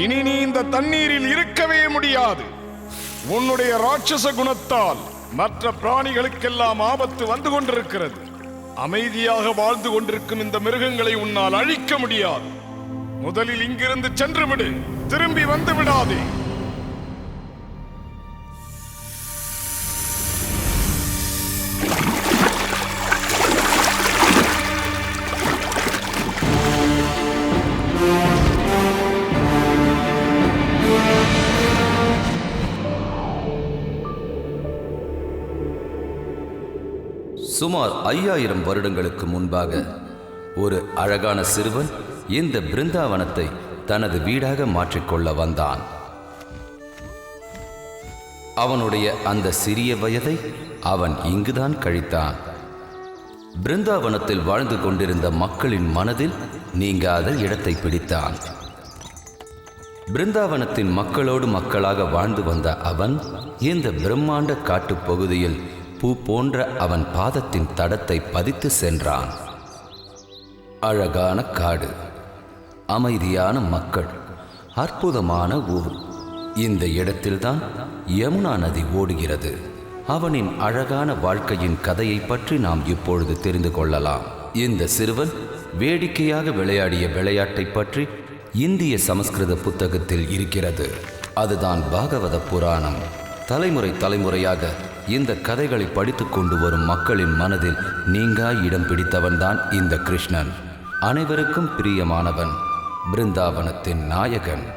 இனி நீ இந்த தண்ணீரில் இருக்கவே முடியாது. உன்னுடைய ராட்சச குணத்தால் மற்ற பிராணிகளுக்கெல்லாம் ஆபத்து வந்து கொண்டிருக்கிறது. அமைதியாக வாழ்ந்து கொண்டிருக்கும் இந்த மிருகங்களை உன்னால் அழிக்க முடியாது. முதலில் இங்கிருந்து சென்று விடு, திரும்பி வந்து விடாதே. சுமார் 5000 வருடங்களுக்கு முன்பாக ஒரு அழகான சிறுவன் இந்த பிருந்தாவனத்தை தனது வீடாக மாற்றிக்கொள்ள வந்தான். அவனுடைய அந்த சிறிய வயதை அவன் இங்குதான் கழித்தான். பிருந்தாவனத்தில் வாழ்ந்து கொண்டிருந்த மக்களின் மனதில் நீங்காத இடத்தை பிடித்தான். பிருந்தாவனத்தின் மக்களோடு மக்களாக வாழ்ந்து வந்த அவன் இந்த பிரம்மாண்ட காட்டுப் பகுதியில் பூ போன்ற அவன் பாதத்தின் தடத்தை பதித்து சென்றான். அழகான காடு, அமைதியான மக்கள், அற்புதமான ஊர். இந்த இடத்தில்தான் யமுனா நதி ஓடுகிறது. அவனின் அழகான வாழ்க்கையின் கதையை பற்றி நாம் இப்பொழுது தெரிந்து கொள்ளலாம். இந்த சிறுவன் வேடிக்கையாக விளையாடிய விளையாட்டை பற்றி இந்திய சமஸ்கிருத புத்தகத்தில் இருக்கிறது. அதுதான் பாகவத புராணம். தலைமுறை தலைமுறையாக இந்த கதைகளை படித்து கொண்டு வரும் மக்களின் மனதில் நீங்கா இடம் பிடித்தவன்தான் இந்த கிருஷ்ணன். அனைவருக்கும் பிரியமானவன், பிருந்தாவனத்தின் நாயகன்.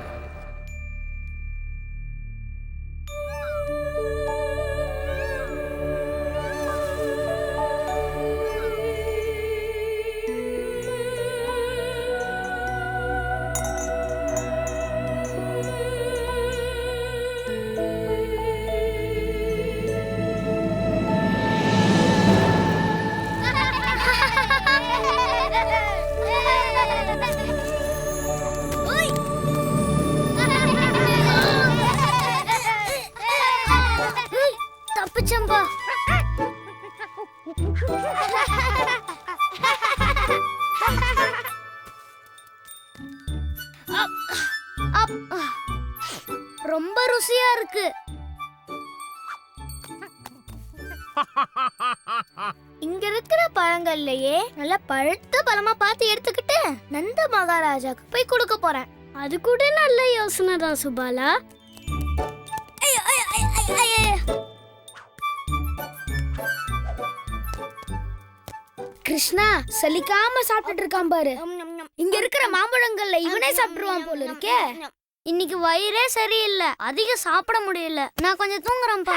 தப்பிச்சம்பா. ஆசையா இருக்கு. இங்க இருக்கிற பழங்கள்லயே நல்ல பழுத்த பழமா பார்த்து எடுத்துக்கிட்டு நந்த மகாராஜாக்கு போய் கொடுக்க போறேன். அது கூட நல்ல யோசனை தான் சுபாலா. கிருஷ்ணா சலிக்காம சாப்பிட்டுட்டு இருக்கான் பாரு. இங்க இருக்கிற மாம்பழங்கள்ல இவனே சாப்பிடுவான் போல இருக்கே. இன்னைக்கு வயிறே சரியில்லை, அதிகம் சாப்பிட முடியல. நான் கொஞ்சம் தூங்குறேன்ப்பா.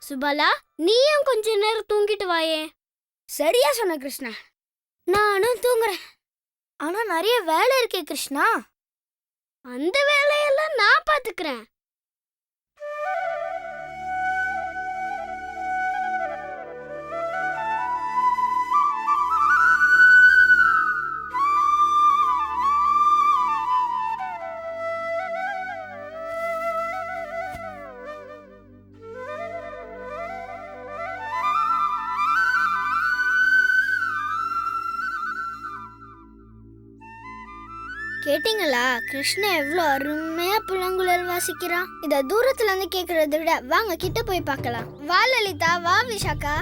சுபாலா, நீயும் கொஞ்ச நேரம் தூங்கிட்டு வாயே. சரியா சொன்ன கிருஷ்ணா, நானும் தூங்குறேன். ஆனா நிறைய வேலை இருக்கே கிருஷ்ணா. அந்த வேலையெல்லாம் நான் பாத்துக்கிறேன். கேட்டீங்களா? கிருஷ்ணா எவ்வளோ அருமையா புல்லாங்குழல் வாசிக்கிறான். இத தூரத்துல இருந்து கேக்குறதை விட வாங்க கிட்ட போய் பார்க்கலாம். வா லலிதா, வா விஷாக்கா.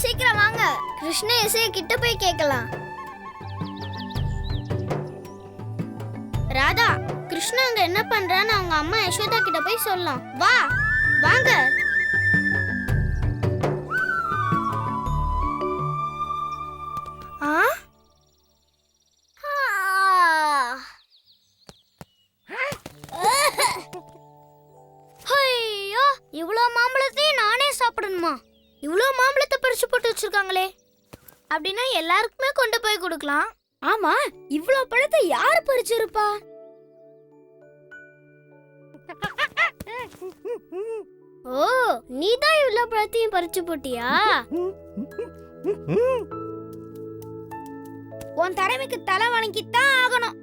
சீக்கிரம் வாங்க, கிருஷ்ண இசைய கிட்ட போய் கேட்கலாம். ராதா, கிருஷ்ணா அங்க என்ன பண்றான்னு அவங்க அம்மா யசோதா கிட்ட போய் சொல்லலாம். வா வாங்க. ஐயோ, இவ்வளோ மாம்பழத்தையும் நானே சாப்பிடணுமா? இவ்ளோ மாம்பழத்தை பறிச்சு போட்டு வச்சிருக்காங்களே. அப்படின்னா எல்லாருக்குமே கொண்டு போய் கொடுக்கலாம். ஆமா, இவ்ளோ பழத்தை யார் பறிச்சிருப்பா? ஓ, நீதான் இவ்ளோ பழத்தையும் பறிச்சு போட்டியா? உன் திறமைக்கு தலை வணங்கித்தான் ஆகணும்.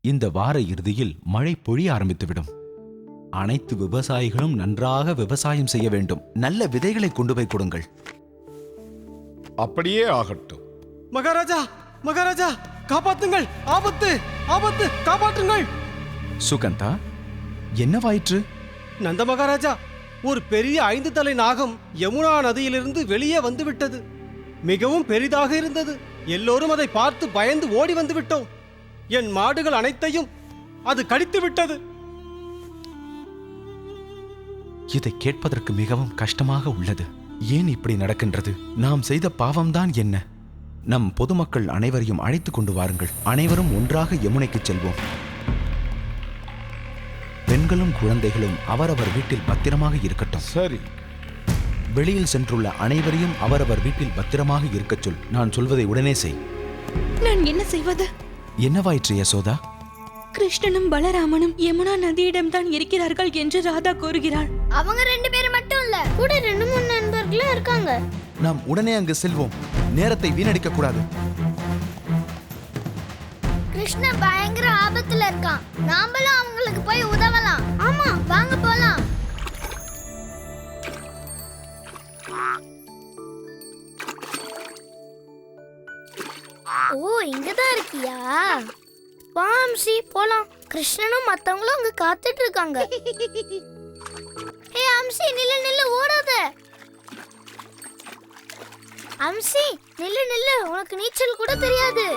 இந்த வார இறுதியில் மழை பொழிய ஆரம்பித்துவிடும். அனைத்து விவசாயிகளும் நன்றாக விவசாயம் செய்ய வேண்டும். நல்ல விதைகளை கொண்டு போய் கொடுங்கள். அப்படியே ஆகட்டும். மகாராஜா, மகாராஜா, காப்பாத்துங்கள்! ஆபத்து, ஆபத்து, காப்பாற்றுங்கள்! சுகந்தா, என்னவாயிற்று? நந்த மகாராஜா, ஒரு பெரிய 5 தலை நாகம் யமுனா நதியிலிருந்து வெளியே வந்துவிட்டது. மிகவும் பெரிதாக இருந்தது. எல்லோரும் அதை பார்த்து பயந்து ஓடி வந்து விட்டோம். என் மாடுகள் அனைத்தையும் அது கடித்து விட்டது. இதை கேட்பதற்கு மிகவும் கஷ்டமாக உள்ளது. ஏன் இப்படி நடக்கின்றது? நாம் செய்த பாவம்தான் என்ன? நம் பொதுமக்கள் அனைவரையும் அழைத்துக் கொண்டு வாருங்கள். அனைவரும் ஒன்றாக யமுனைக்கு செல்வோம். பெண்களும் குழந்தைகளும் அவரவர் வீட்டில் பத்திரமாக இருக்கட்டும். சரி. வெளியில் சென்றுள்ள அனைவரையும் அவரவர் வீட்டில் பத்திரமாக இருக்கச் சொல். நான் சொல்வதை உடனே செய். நான் என்ன செய்வது? என்னவாயிற்று யசோதா? கிருஷ்ணனும் பலராமனும் யமுனா நதியிடம் தான் இருக்கிறார்கள் என்று ராதா கூறுகிறாள். அவங்க 2 பேரும் மட்டும் இல்ல, கூட 2-3 நண்பர்களும் இருக்காங்க. நாம் உடனே அங்கு செல்வோம். நேரத்தை வீணடிக்க கூடாது. கிருஷ்ண பயங்கர ஆபத்துல இருக்கான். நாமளும் அவங்களுக்கு போய் உதவலாம். ஆமா, வாங்க போலாம். ஓ இங்கதான் இருக்கியா? வா அம்சி போலாம். கிருஷ்ணனும் மத்தவங்களும் அங்க காத்துட்டு இருக்காங்க. ஏ அம்சி நில்லு நில்லு ஓடாத. அம்சி நில்லு நில்லு, உனக்கு நீச்சல் கூட தெரியாது.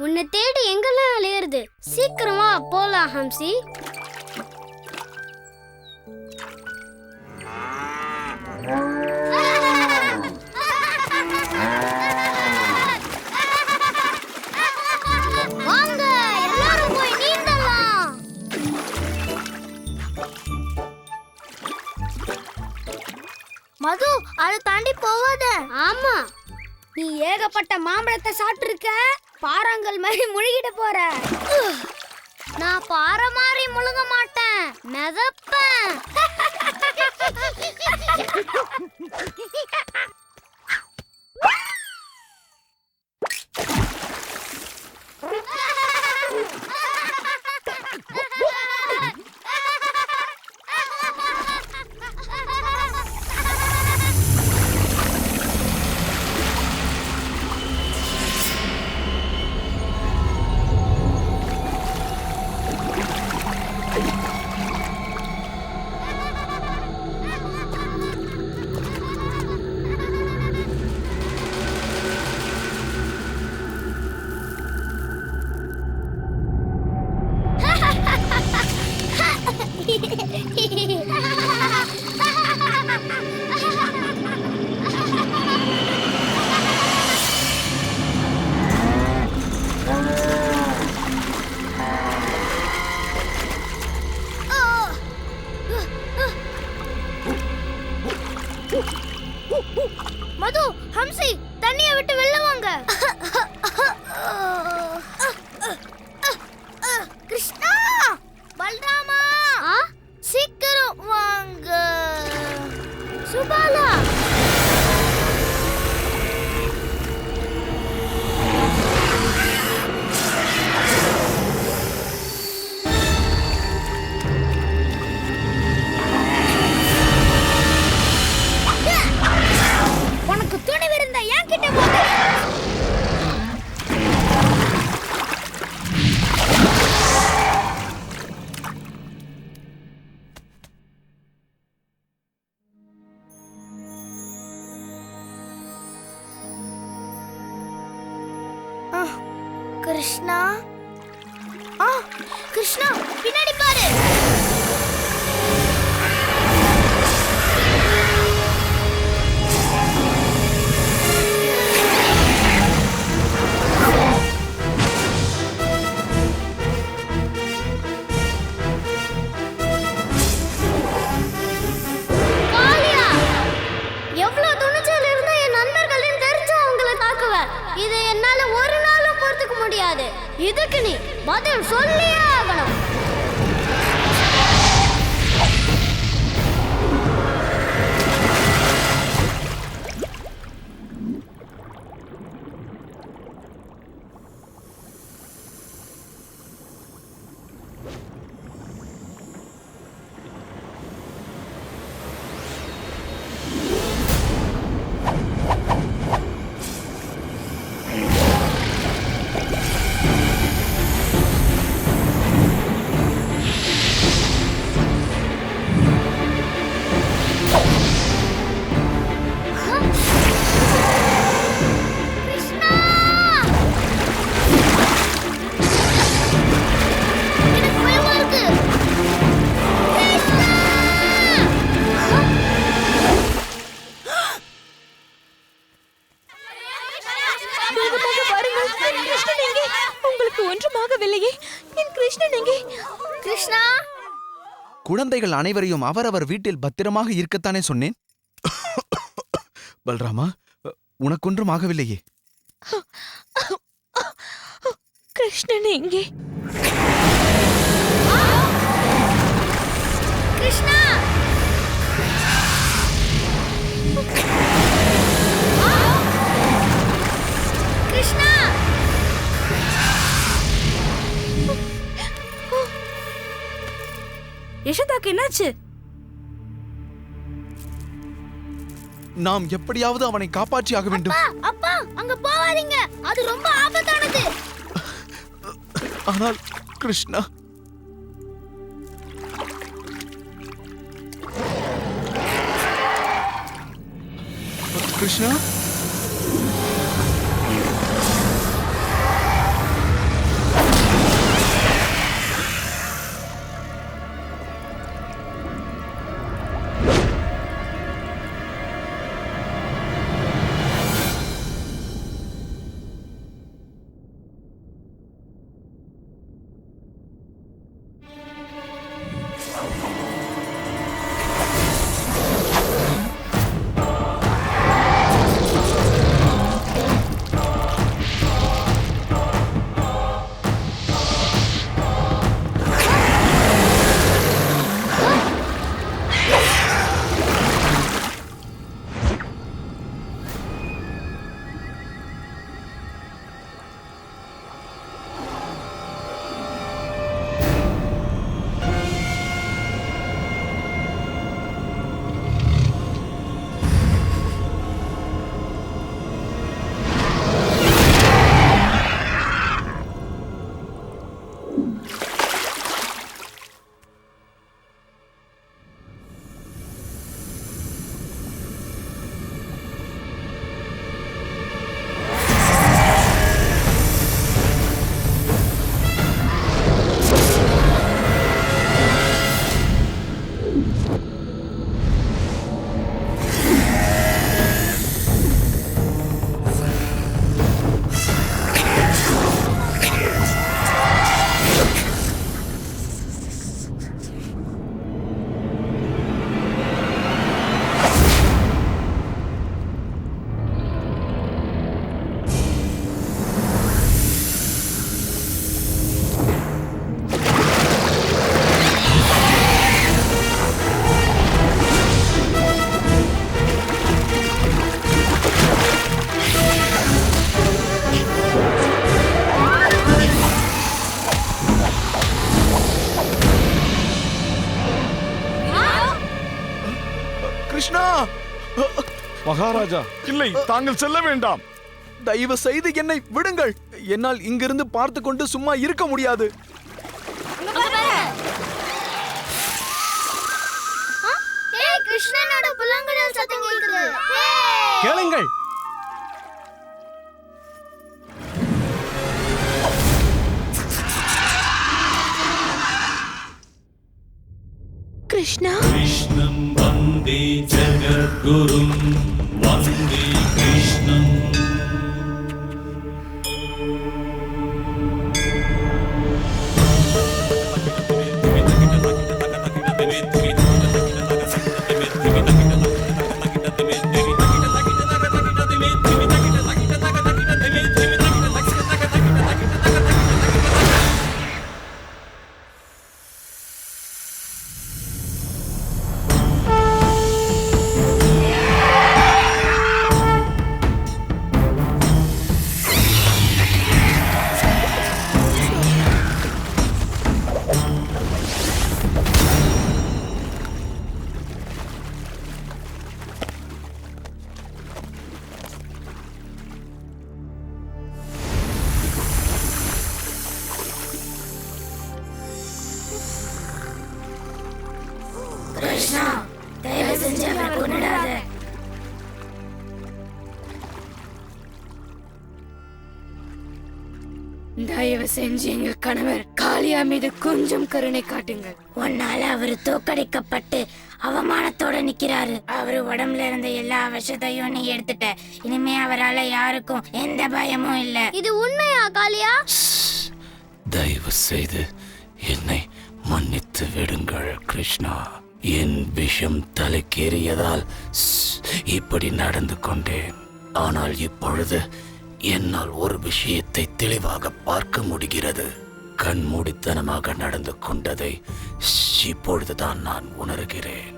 உன்னை தேடி எங்கெல்லாம் அலையிறது? சீக்கிரமா போலாம் ஹம்சி. வாங்க எல்லாரும் போய் நீந்தலாம். மது அதை தாண்டி போவாத. ஆமா, நீ ஏகப்பட்ட மாம்பழத்தை சாப்பிட்டிருக்க. பாறாங்கல் மாதிரி முழுகிட போற. நான் பாறை மாதிரி முழுக மாட்டேன், மிதப்பேன். மது, ஹம்சி தண்ணியை விட்டு வெளில வாங்க. கிருஷ்ணா, பல்ராமா, சீக்கிரம் வாங்க. சுபாலா, உனக்கு துணிவு இருந்தா ஏன் கிட்ட போடு. கிருஷ்ணா, கிருஷ்ணா பின்னாடி பாரு. எவ்வளவு துணிச்சல் இருந்தா என் நண்பர்களின் தெரிஞ்சு அவங்கள தாக்குவேன். இதை என்னால ஒரு நாளும் பொறுத்துக்க முடியாது. இதுக்கு நீ பதில் சொல்லியே ஆகணும். உங்களுக்கு ஒன்றுமாகவில்லையே. என் கிருஷ்ணன் எங்கே? கிருஷ்ணா, குழந்தைகள் அனைவரையும் அவரவர் வீட்டில் பத்திரமாக இருக்கத்தானே சொன்னேன். பல்ராமா, உனக்கொன்றும் ஆகவில்லையே. கிருஷ்ணன் எங்கே? கிருஷ்ணா, கிருஷ்ணா, யசோதாக்கு என்னாச்சு? நாம் எப்படியாவது அவனை காப்பாற்றியாக வேண்டும். அப்பா அங்க போகாதீங்க, அது ரொம்ப ஆபத்தானது. ஆனால் கிருஷ்ணா, கிருஷ்ணா, கிருஷ்ணா! மகாராஜா, இல்லை, தாங்கள் செல்ல வேண்டாம். தயவு செய்து என்னை விடுங்கள். என்னால் இங்கிருந்து பார்த்து கொண்டு சும்மா இருக்க முடியாது. கிருஷ்ணனோட புல்லாங்குழல் சத்தம் கேக்குது. கேளுங்கள். கிருஷ்ணா, कृष्णं वन्दे जगद्गुरुं वन्दे कृष्णम् கிருஷ்ணா, தயவு செஞ்சு அவரை கொன்னுடாத. தயவு செஞ்சு எங்க கணவர் காளியா மீது கொஞ்சம் கருணை காட்டுங்கள். உன்னால அவரு தோக்கடிக்கப்பட்டு அவமானத்தோட நிக்கிறாரு. அவரு உடம்புல இருந்த எல்லா விஷத்தையும் நீ எடுத்துட்ட. இனிமே அவரால யாருக்கும் எந்த பயமும் இல்ல. இது உண்மையா காளியா? தயவு செய்து என்னை மன்னித்து விடுங்கள் கிருஷ்ணா. என் விஷம் தலைக்கேறியதால் இப்படி நடந்து கொண்டேன். ஆனால் இப்பொழுது என்னால் ஒரு விஷயத்தை தெளிவாக பார்க்க முடிகிறது. கண்மூடித்தனமாக நடந்து கொண்டதை இப்பொழுதுதான் நான் உணர்கிறேன்.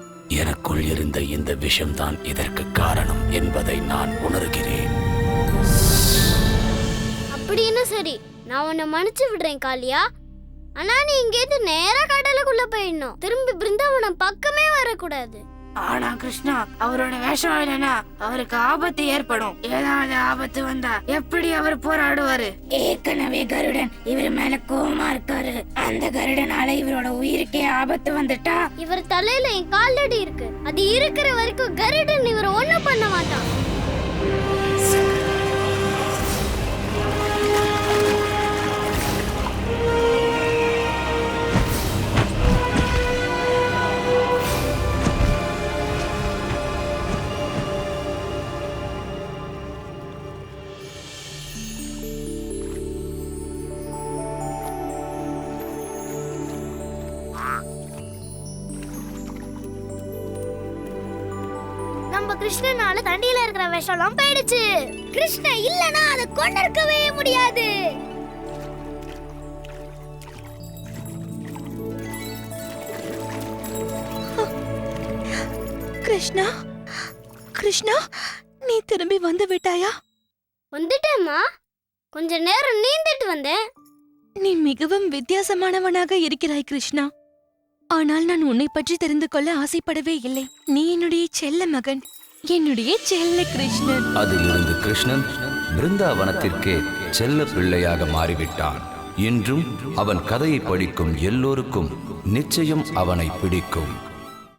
எனக்குள் இருந்த இந்த விஷம்தான் இதற்கு காரணம் என்பதை நான் உணர்கிறேன். அப்படின்னு சரி, நான் உன்னை மன்னிச்சு விடுறேன் காளியா. ஆனா நீ இங்கேருந்து நேரா கடலுக்குள்ள போயிடணும். திரும்பி பிருந்தாவனம் பக்கமே வரக்கூடாது. ஆனா கிருஷ்ணா அவரோட வேஷம் இல்லைன்னா அவருக்கு ஆபத்து ஏற்படும். ஏதாவது ஆபத்து வந்தா எப்படி அவர் போராடுவாரு? ஏற்கனவே கருடன் இவர் மேல கோவமா இருக்காரு. அந்த கருடனால இவரோட உயிருக்கே ஆபத்து வந்துட்டா இவர் தலையில என் காலடி இருக்கு. அது இருக்கிற வரைக்கும் கருடன் இவர் ஒண்ணும் பண்ண மாட்டான். நம்ம கிருஷ்ணனால தண்டியில இருக்கிற விஷம்லாம் போயிடுச்சு. கிருஷ்ண இல்லனா அதை கொண்டிருக்கவே முடியாது. கிருஷ்ணா, கிருஷ்ணா, நீ திரும்பி வந்து விட்டாயா? வந்துட்டேம்மா. கொஞ்ச நேரம் நீந்திட்டு வந்தேன். நீ மிகவும் வித்தியாசமானவனாக இருக்கிறாய் கிருஷ்ணா. ஆனால் நான் உன்னை பற்றி தெரிந்து கொள்ள ஆசைப்படவே இல்லை. நீ என்னுடைய செல்ல மகன், என்னுடைய செல்ல கிருஷ்ணன். அதிலிருந்து கிருஷ்ணன் பிருந்தாவனத்திற்கே செல்ல பிள்ளையாக மாறிவிட்டான். இன்றும் அவன் கதையை படிக்கும் எல்லோருக்கும் நிச்சயம் அவனை பிடிக்கும்.